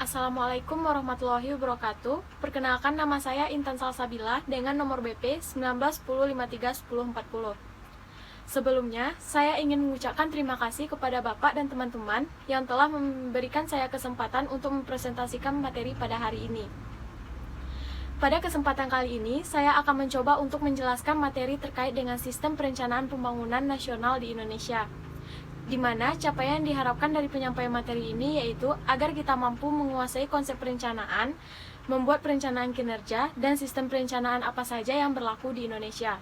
Assalamualaikum warahmatullahi wabarakatuh. Perkenalkan, nama saya Intan Salsabila dengan nomor BP 1910531040. Sebelumnya, saya ingin mengucapkan terima kasih kepada Bapak dan teman-teman yang telah memberikan saya kesempatan untuk mempresentasikan materi pada hari ini. Pada kesempatan kali ini, saya akan mencoba untuk menjelaskan materi terkait dengan sistem perencanaan pembangunan nasional di Indonesia, di mana capaian yang diharapkan dari penyampaian materi ini yaitu agar kita mampu menguasai konsep perencanaan, membuat perencanaan kinerja, dan sistem perencanaan apa saja yang berlaku di Indonesia.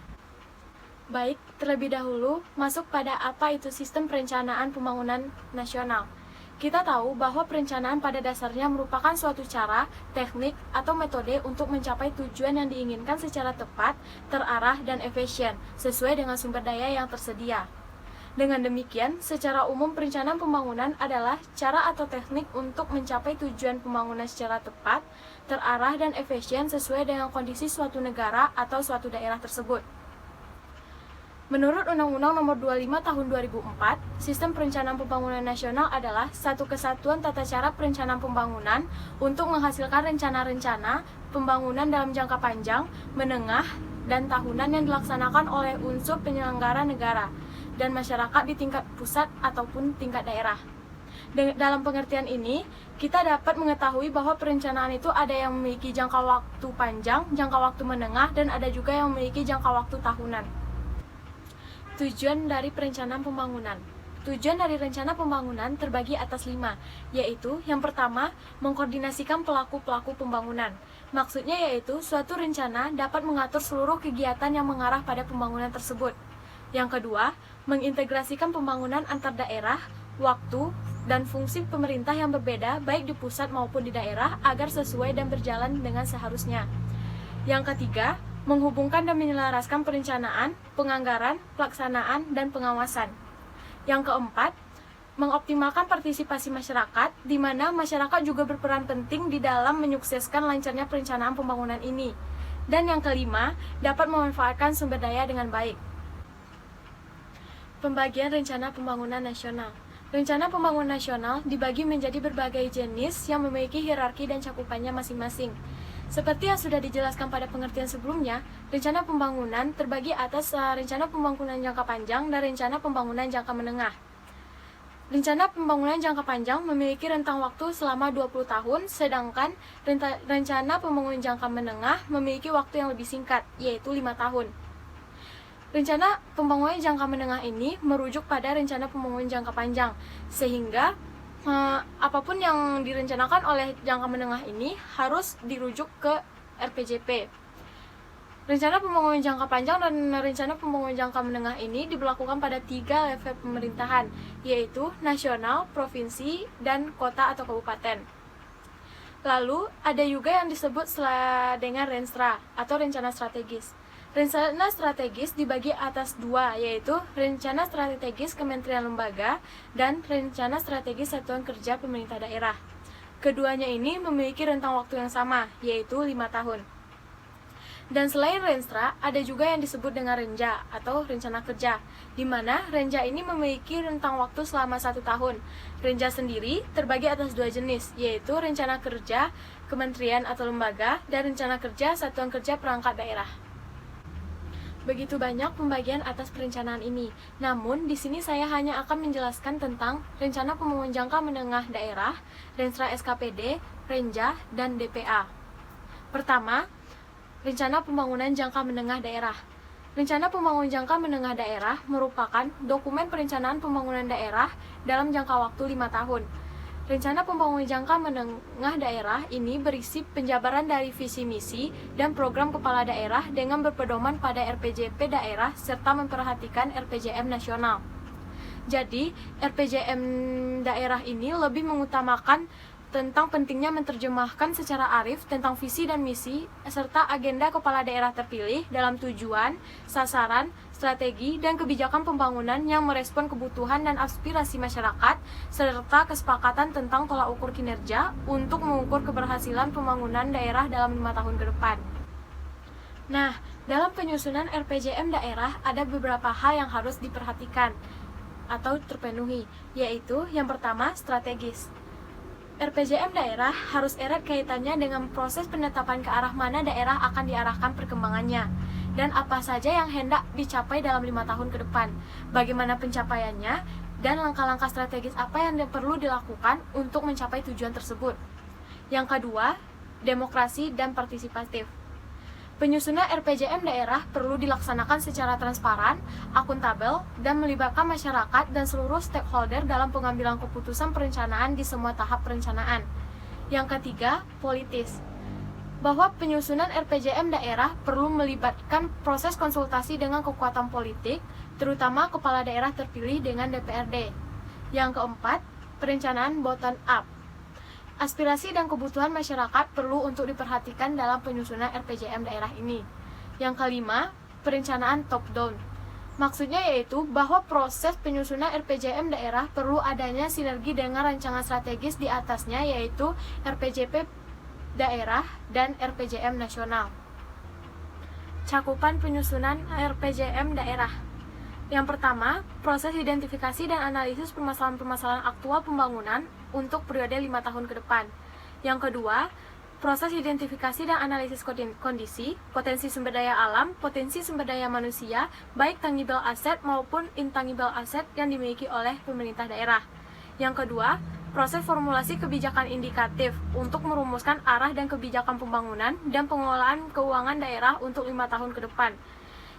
Baik, terlebih dahulu masuk pada apa itu sistem perencanaan pembangunan nasional. Kita tahu bahwa perencanaan pada dasarnya merupakan suatu cara, teknik, atau metode untuk mencapai tujuan yang diinginkan secara tepat, terarah, dan efisien, sesuai dengan sumber daya yang tersedia. Dengan demikian, secara umum perencanaan pembangunan adalah cara atau teknik untuk mencapai tujuan pembangunan secara tepat, terarah, dan efisien sesuai dengan kondisi suatu negara atau suatu daerah tersebut. Menurut Undang-Undang Nomor 25 Tahun 2004, Sistem Perencanaan Pembangunan Nasional adalah satu kesatuan tata cara perencanaan pembangunan untuk menghasilkan rencana-rencana pembangunan dalam jangka panjang, menengah, dan tahunan yang dilaksanakan oleh unsur penyelenggara negara dan masyarakat di tingkat pusat ataupun tingkat daerah. Dalam pengertian ini, kita dapat mengetahui bahwa perencanaan itu ada yang memiliki jangka waktu panjang, jangka waktu menengah, dan ada juga yang memiliki jangka waktu tahunan. Tujuan dari perencanaan pembangunan. Tujuan dari rencana pembangunan terbagi atas 5, yaitu yang pertama, mengkoordinasikan pelaku-pelaku pembangunan. Maksudnya yaitu suatu rencana dapat mengatur seluruh kegiatan yang mengarah pada pembangunan tersebut. Yang kedua, mengintegrasikan pembangunan antar daerah, waktu, dan fungsi pemerintah yang berbeda baik di pusat maupun di daerah agar sesuai dan berjalan dengan seharusnya. Yang ketiga, menghubungkan dan menyelaraskan perencanaan, penganggaran, pelaksanaan, dan pengawasan. Yang keempat, mengoptimalkan partisipasi masyarakat, di mana masyarakat juga berperan penting di dalam menyukseskan lancarnya perencanaan pembangunan ini. Dan yang kelima, dapat memanfaatkan sumber daya dengan baik. Pembagian rencana pembangunan nasional. Rencana pembangunan nasional dibagi menjadi berbagai jenis yang memiliki hierarki dan cakupannya masing-masing. Seperti yang sudah dijelaskan pada pengertian sebelumnya, rencana pembangunan terbagi atas rencana pembangunan jangka panjang dan rencana pembangunan jangka menengah. Rencana pembangunan jangka panjang memiliki rentang waktu selama 20 tahun, sedangkan rencana pembangunan jangka menengah memiliki waktu yang lebih singkat, yaitu 5 tahun. Rencana pembangunan jangka menengah ini merujuk pada rencana pembangunan jangka panjang, sehingga apapun yang direncanakan oleh jangka menengah ini harus dirujuk ke RPJP. Rencana pembangunan jangka panjang dan rencana pembangunan jangka menengah ini diberlakukan pada 3 level pemerintahan, yaitu nasional, provinsi, dan kota atau kabupaten. Lalu, ada juga yang disebut dengan Renstra atau rencana strategis. Rencana strategis dibagi atas 2, yaitu rencana strategis Kementerian Lembaga dan rencana strategis Satuan Kerja Pemerintah Daerah. Keduanya ini memiliki rentang waktu yang sama, yaitu 5 tahun. Dan selain Renstra, ada juga yang disebut dengan Renja atau rencana kerja, di mana Renja ini memiliki rentang waktu selama 1 tahun. Renja sendiri terbagi atas 2 jenis, yaitu rencana kerja Kementerian atau Lembaga dan rencana kerja Satuan Kerja Perangkat Daerah. Begitu banyak pembagian atas perencanaan ini. Namun, di sini saya hanya akan menjelaskan tentang rencana pembangunan jangka menengah daerah, Renstra SKPD, Renja, dan DPA. Pertama, rencana pembangunan jangka menengah daerah. Rencana pembangunan jangka menengah daerah merupakan dokumen perencanaan pembangunan daerah dalam jangka waktu 5 tahun. Rencana pembangunan jangka menengah daerah ini berisi penjabaran dari visi misi dan program kepala daerah dengan berpedoman pada RPJP daerah serta memperhatikan RPJM nasional. Jadi, RPJM daerah ini lebih mengutamakan tentang pentingnya menerjemahkan secara arif tentang visi dan misi serta agenda kepala daerah terpilih dalam tujuan, sasaran, strategi, dan kebijakan pembangunan yang merespon kebutuhan dan aspirasi masyarakat serta kesepakatan tentang tolak ukur kinerja untuk mengukur keberhasilan pembangunan daerah dalam 5 tahun ke depan. Nah, dalam penyusunan RPJM daerah ada beberapa hal yang harus diperhatikan atau terpenuhi, yaitu yang pertama, strategis. RPJM daerah harus erat kaitannya dengan proses penetapan ke arah mana daerah akan diarahkan perkembangannya, dan apa saja yang hendak dicapai dalam 5 tahun ke depan, bagaimana pencapaiannya, dan langkah-langkah strategis apa yang perlu dilakukan untuk mencapai tujuan tersebut. Yang kedua, demokrasi dan partisipatif. Penyusunan RPJM daerah perlu dilaksanakan secara transparan, akuntabel, dan melibatkan masyarakat dan seluruh stakeholder dalam pengambilan keputusan perencanaan di semua tahap perencanaan. Yang ketiga, politis. Bahwa penyusunan RPJM daerah perlu melibatkan proses konsultasi dengan kekuatan politik, terutama kepala daerah terpilih dengan DPRD. Yang keempat, perencanaan bottom up. Aspirasi dan kebutuhan masyarakat perlu untuk diperhatikan dalam penyusunan RPJM daerah ini. Yang kelima, perencanaan top down. Maksudnya yaitu bahwa proses penyusunan RPJM daerah perlu adanya sinergi dengan rancangan strategis di atasnya, yaitu RPJP daerah dan RPJM nasional. Cakupan penyusunan RPJM daerah. Yang pertama, proses identifikasi dan analisis permasalahan-permasalahan aktual pembangunan untuk periode 5 tahun ke depan. Yang kedua, proses identifikasi dan analisis kondisi, potensi sumber daya alam, potensi sumber daya manusia, baik tangible asset maupun intangible asset yang dimiliki oleh pemerintah daerah. Yang kedua, proses formulasi kebijakan indikatif untuk merumuskan arah dan kebijakan pembangunan dan pengelolaan keuangan daerah untuk 5 tahun ke depan.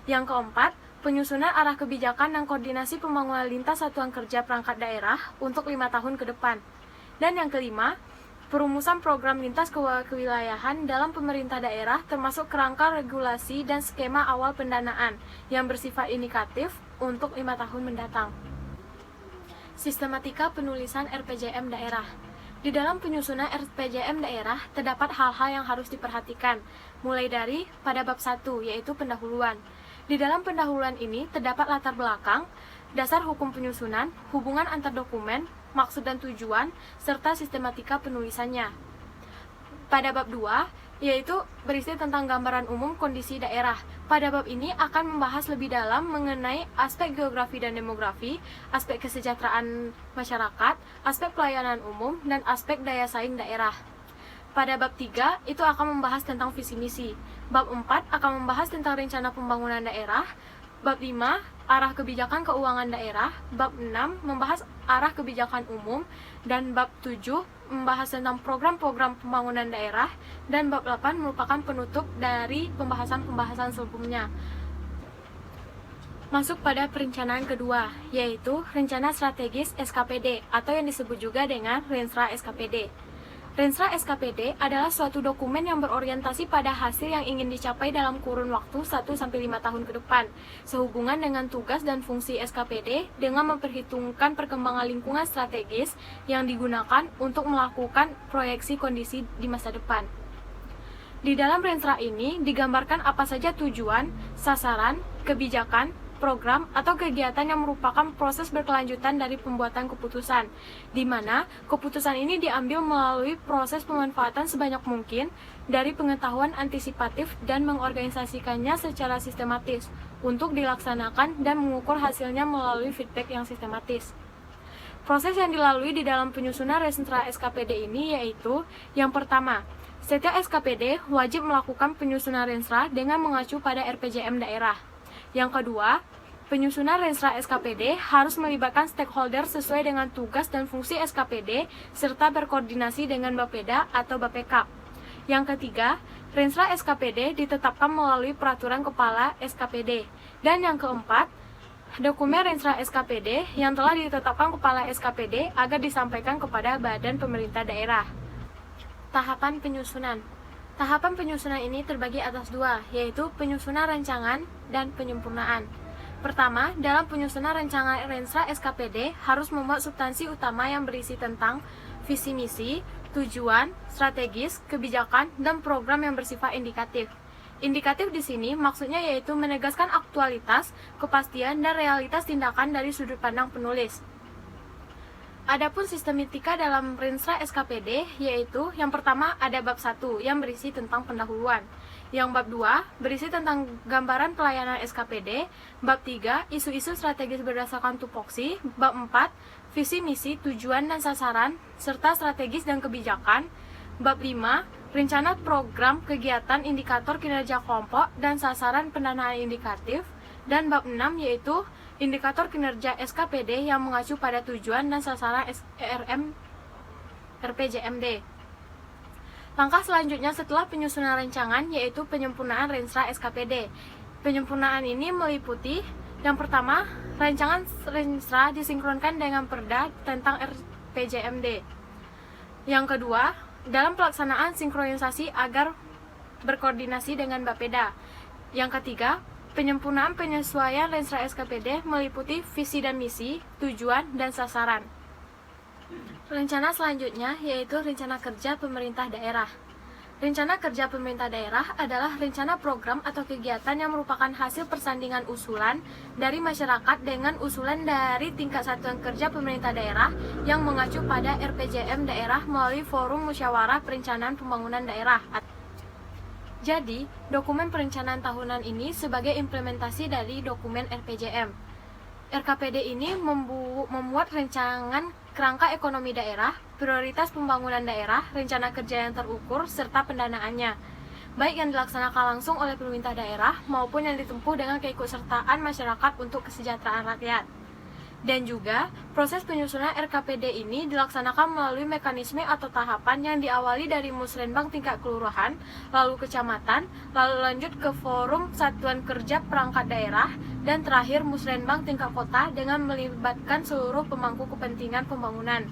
Yang keempat, penyusunan arah kebijakan dan koordinasi pembangunan lintas satuan kerja perangkat daerah untuk 5 tahun ke depan. Dan yang kelima, perumusan program lintas kewilayahan dalam pemerintah daerah termasuk kerangka regulasi dan skema awal pendanaan yang bersifat indikatif untuk 5 tahun mendatang. Sistematika penulisan RPJM daerah. Di dalam penyusunan RPJM daerah terdapat hal-hal yang harus diperhatikan, mulai dari pada bab 1, yaitu pendahuluan. Di dalam pendahuluan ini terdapat latar belakang, dasar hukum penyusunan, hubungan antar dokumen, maksud dan tujuan, serta sistematika penulisannya. Pada bab 2, yaitu berisi tentang gambaran umum kondisi daerah. Pada bab ini akan membahas lebih dalam mengenai aspek geografi dan demografi, aspek kesejahteraan masyarakat, aspek pelayanan umum, dan aspek daya saing daerah. Pada bab 3, itu akan membahas tentang visi misi. Bab 4 akan membahas tentang rencana pembangunan daerah. Bab 5, arah kebijakan keuangan daerah. Bab 6, membahas arah kebijakan umum. Dan bab 7, membahas tentang program-program pembangunan daerah. Dan bab 8 merupakan penutup dari pembahasan-pembahasan sebelumnya. Masuk pada perencanaan kedua, yaitu Rencana Strategis SKPD, atau yang disebut juga dengan Renstra SKPD. Renstra SKPD adalah suatu dokumen yang berorientasi pada hasil yang ingin dicapai dalam kurun waktu 1-5 tahun ke depan, sehubungan dengan tugas dan fungsi SKPD dengan memperhitungkan perkembangan lingkungan strategis yang digunakan untuk melakukan proyeksi kondisi di masa depan. Di dalam Renstra ini digambarkan apa saja tujuan, sasaran, kebijakan, program, atau kegiatan yang merupakan proses berkelanjutan dari pembuatan keputusan, di mana keputusan ini diambil melalui proses pemanfaatan sebanyak mungkin dari pengetahuan antisipatif dan mengorganisasikannya secara sistematis untuk dilaksanakan dan mengukur hasilnya melalui feedback yang sistematis. Proses yang dilalui di dalam penyusunan Renstra SKPD ini yaitu, yang pertama, setiap SKPD wajib melakukan penyusunan Renstra dengan mengacu pada RPJM daerah. Yang kedua, penyusunan Renstra SKPD harus melibatkan stakeholder sesuai dengan tugas dan fungsi SKPD serta berkoordinasi dengan Bapeda atau Bapekap. Yang ketiga, Renstra SKPD ditetapkan melalui peraturan kepala SKPD. Dan yang keempat, dokumen Renstra SKPD yang telah ditetapkan kepala SKPD agar disampaikan kepada badan pemerintah daerah. Tahapan penyusunan. Tahapan penyusunan ini terbagi atas dua, yaitu penyusunan rancangan dan penyempurnaan. Pertama, dalam penyusunan rancangan Renstra SKPD harus membuat substansi utama yang berisi tentang visi misi, tujuan, strategis, kebijakan, dan program yang bersifat indikatif. Indikatif di sini maksudnya yaitu menegaskan aktualitas, kepastian, dan realitas tindakan dari sudut pandang penulis. Adapun sistematika dalam Renstra SKPD yaitu yang pertama ada bab 1 yang berisi tentang pendahuluan. Yang bab 2 berisi tentang gambaran pelayanan SKPD. Bab 3 isu-isu strategis berdasarkan tupoksi. Bab 4 visi misi, tujuan dan sasaran, serta strategis dan kebijakan. Bab 5, rencana program, kegiatan, indikator kinerja kelompok, dan sasaran pendanaan indikatif. Dan bab 6 yaitu indikator kinerja SKPD yang mengacu pada tujuan dan sasaran RPJMD. Langkah selanjutnya setelah penyusunan rancangan yaitu penyempurnaan Renstra SKPD. Penyempurnaan ini meliputi yang pertama, rancangan Renstra disinkronkan dengan Perda tentang RPJMD. Yang kedua, dalam pelaksanaan sinkronisasi agar berkoordinasi dengan Bapeda. Yang ketiga, penyempurnaan penyesuaian Renstra SKPD meliputi visi dan misi, tujuan, dan sasaran. Rencana selanjutnya yaitu rencana kerja pemerintah daerah. Rencana kerja pemerintah daerah adalah rencana program atau kegiatan yang merupakan hasil persandingan usulan dari masyarakat dengan usulan dari tingkat satuan kerja pemerintah daerah yang mengacu pada RPJM daerah melalui Forum Musyawarah Perencanaan Pembangunan Daerah. Jadi, dokumen perencanaan tahunan ini sebagai implementasi dari dokumen RPJM. RKPD ini memuat rancangan kerangka ekonomi daerah, prioritas pembangunan daerah, rencana kerja yang terukur, serta pendanaannya, baik yang dilaksanakan langsung oleh pemerintah daerah maupun yang ditempuh dengan keikutsertaan masyarakat untuk kesejahteraan rakyat. Dan juga, proses penyusunan RKPD ini dilaksanakan melalui mekanisme atau tahapan yang diawali dari musrenbang tingkat kelurahan, lalu kecamatan, lalu lanjut ke forum satuan kerja perangkat daerah, dan terakhir musrenbang tingkat kota dengan melibatkan seluruh pemangku kepentingan pembangunan.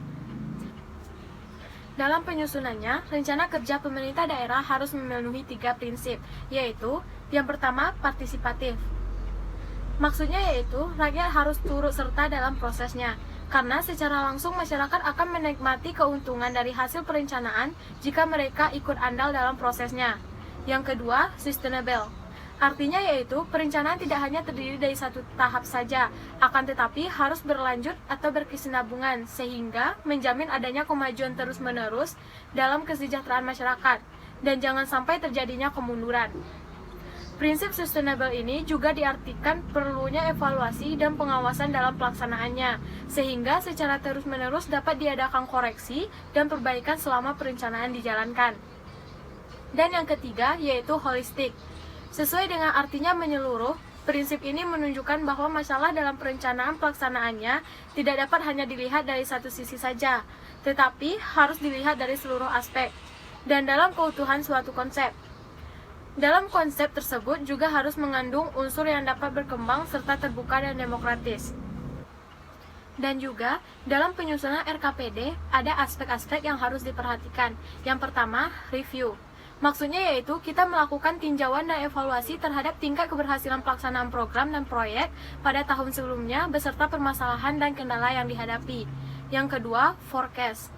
Dalam penyusunannya, rencana kerja pemerintah daerah harus memenuhi 3 prinsip, yaitu yang pertama, partisipatif. Maksudnya yaitu, rakyat harus turut serta dalam prosesnya, karena secara langsung masyarakat akan menikmati keuntungan dari hasil perencanaan jika mereka ikut andal dalam prosesnya. Yang kedua, sustainable. Artinya yaitu, perencanaan tidak hanya terdiri dari satu tahap saja, akan tetapi harus berlanjut atau berkesinambungan, sehingga menjamin adanya kemajuan terus-menerus dalam kesejahteraan masyarakat, dan jangan sampai terjadinya kemunduran. Prinsip sustainable ini juga diartikan perlunya evaluasi dan pengawasan dalam pelaksanaannya, sehingga secara terus-menerus dapat diadakan koreksi dan perbaikan selama perencanaan dijalankan. Dan yang ketiga, yaitu holistik. Sesuai dengan artinya menyeluruh, prinsip ini menunjukkan bahwa masalah dalam perencanaan pelaksanaannya tidak dapat hanya dilihat dari satu sisi saja, tetapi harus dilihat dari seluruh aspek, dan dalam keutuhan suatu konsep. Dalam konsep tersebut juga harus mengandung unsur yang dapat berkembang serta terbuka dan demokratis. Dan juga, dalam penyusunan RKPD, ada aspek-aspek yang harus diperhatikan. Yang pertama, review. Maksudnya yaitu, kita melakukan tinjauan dan evaluasi terhadap tingkat keberhasilan pelaksanaan program dan proyek pada tahun sebelumnya, beserta permasalahan dan kendala yang dihadapi. Yang kedua, forecast.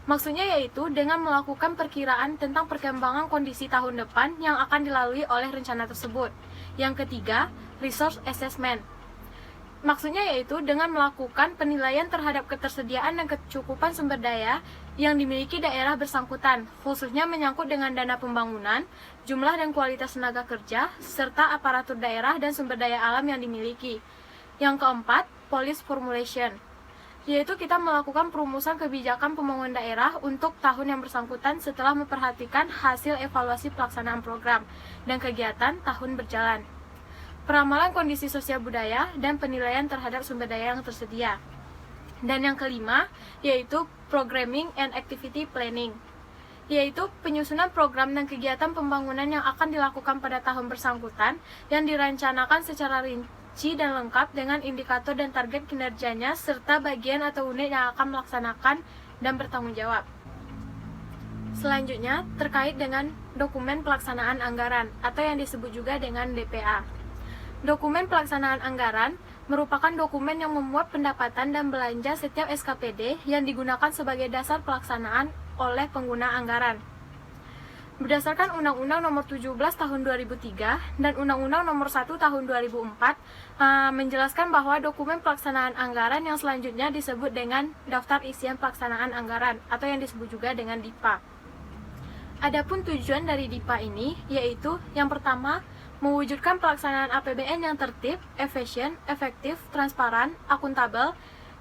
Maksudnya yaitu dengan melakukan perkiraan tentang perkembangan kondisi tahun depan yang akan dilalui oleh rencana tersebut. Yang ketiga, resource assessment. Maksudnya yaitu dengan melakukan penilaian terhadap ketersediaan dan kecukupan sumber daya yang dimiliki daerah bersangkutan, khususnya menyangkut dengan dana pembangunan, jumlah dan kualitas tenaga kerja, serta aparatur daerah dan sumber daya alam yang dimiliki. Yang keempat, policy formulation, yaitu kita melakukan perumusan kebijakan pembangunan daerah untuk tahun yang bersangkutan setelah memperhatikan hasil evaluasi pelaksanaan program dan kegiatan tahun berjalan, peramalan kondisi sosial budaya, dan penilaian terhadap sumber daya yang tersedia. Dan yang kelima, yaitu programming and activity planning, yaitu penyusunan program dan kegiatan pembangunan yang akan dilakukan pada tahun bersangkutan yang dirancanakan secara rinci dan lengkap dengan indikator dan target kinerjanya serta bagian atau unit yang akan melaksanakan dan bertanggung jawab. Selanjutnya, terkait dengan dokumen pelaksanaan anggaran atau yang disebut juga dengan DPA. Dokumen pelaksanaan anggaran merupakan dokumen yang memuat pendapatan dan belanja setiap SKPD yang digunakan sebagai dasar pelaksanaan oleh pengguna anggaran. Berdasarkan Undang-Undang Nomor 17 Tahun 2003 dan Undang-Undang Nomor 1 Tahun 2004 menjelaskan bahwa dokumen pelaksanaan anggaran yang selanjutnya disebut dengan Daftar Isian Pelaksanaan Anggaran atau yang disebut juga dengan DIPA. Adapun tujuan dari DIPA ini yaitu yang pertama, mewujudkan pelaksanaan APBN yang tertib, efisien, efektif, transparan, akuntabel,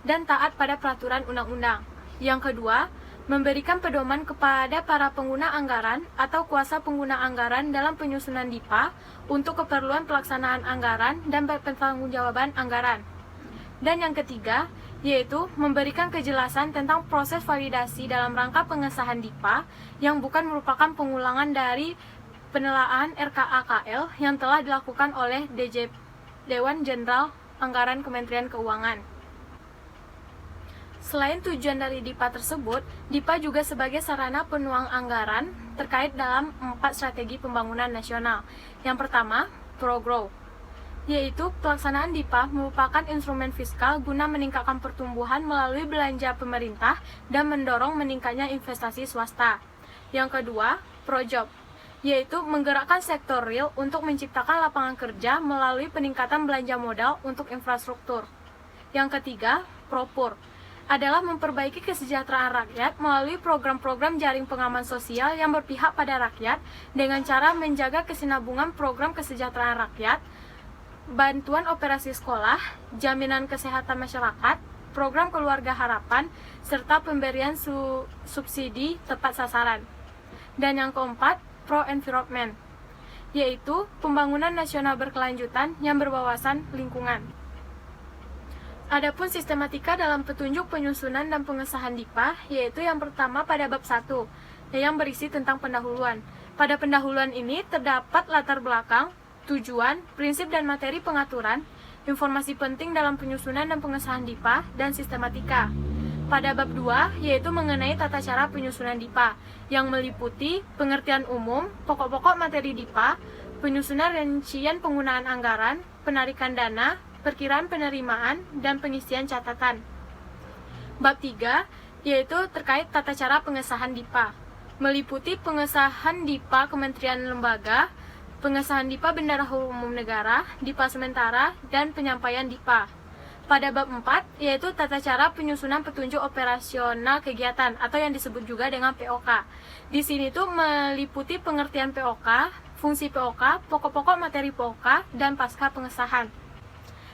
dan taat pada peraturan undang-undang. Yang kedua, memberikan pedoman kepada para pengguna anggaran atau kuasa pengguna anggaran dalam penyusunan DIPA untuk keperluan pelaksanaan anggaran dan pertanggungjawaban anggaran. Dan yang ketiga, yaitu memberikan kejelasan tentang proses validasi dalam rangka pengesahan DIPA yang bukan merupakan pengulangan dari penelaan RKAKL yang telah dilakukan oleh Dewan Jenderal Anggaran Kementerian Keuangan. Selain tujuan dari DIPA tersebut, DIPA juga sebagai sarana penuang anggaran terkait dalam 4 strategi pembangunan nasional. Yang pertama, Pro-Grow, yaitu pelaksanaan DIPA merupakan instrumen fiskal guna meningkatkan pertumbuhan melalui belanja pemerintah dan mendorong meningkatnya investasi swasta. Yang kedua, Pro-Job, yaitu menggerakkan sektor real untuk menciptakan lapangan kerja melalui peningkatan belanja modal untuk infrastruktur. Yang ketiga, Pro-Pur, adalah memperbaiki kesejahteraan rakyat melalui program-program jaring pengaman sosial yang berpihak pada rakyat dengan cara menjaga kesinambungan program kesejahteraan rakyat, bantuan operasi sekolah, jaminan kesehatan masyarakat, program keluarga harapan, serta pemberian subsidi tepat sasaran. Dan yang keempat, pro-environment, yaitu pembangunan nasional berkelanjutan yang berwawasan lingkungan. Adapun sistematika dalam petunjuk penyusunan dan pengesahan DIPA, yaitu yang pertama pada bab 1, yang berisi tentang pendahuluan. Pada pendahuluan ini terdapat latar belakang, tujuan, prinsip dan materi pengaturan, informasi penting dalam penyusunan dan pengesahan DIPA, dan sistematika. Pada bab 2, yaitu mengenai tata cara penyusunan DIPA, yang meliputi pengertian umum, pokok-pokok materi DIPA, penyusunan rincian penggunaan anggaran, penarikan dana, perkiraan penerimaan, dan pengisian catatan. Bab 3, yaitu terkait tata cara pengesahan DIPA, meliputi pengesahan DIPA Kementerian Lembaga, pengesahan DIPA Bendahara Umum Negara, DIPA sementara, dan penyampaian DIPA. Pada bab 4, yaitu tata cara penyusunan petunjuk operasional kegiatan atau yang disebut juga dengan POK. Di sini tuh meliputi pengertian POK, fungsi POK, pokok-pokok materi POK, dan pasca pengesahan.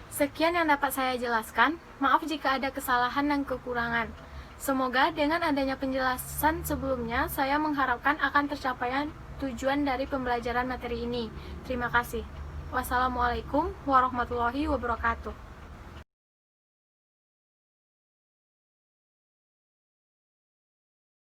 Sekian yang dapat saya jelaskan. Maaf jika ada kesalahan dan kekurangan. Semoga dengan adanya penjelasan sebelumnya, saya mengharapkan akan tercapaian tujuan dari pembelajaran materi ini. Terima kasih. Wassalamualaikum warahmatullahi wabarakatuh.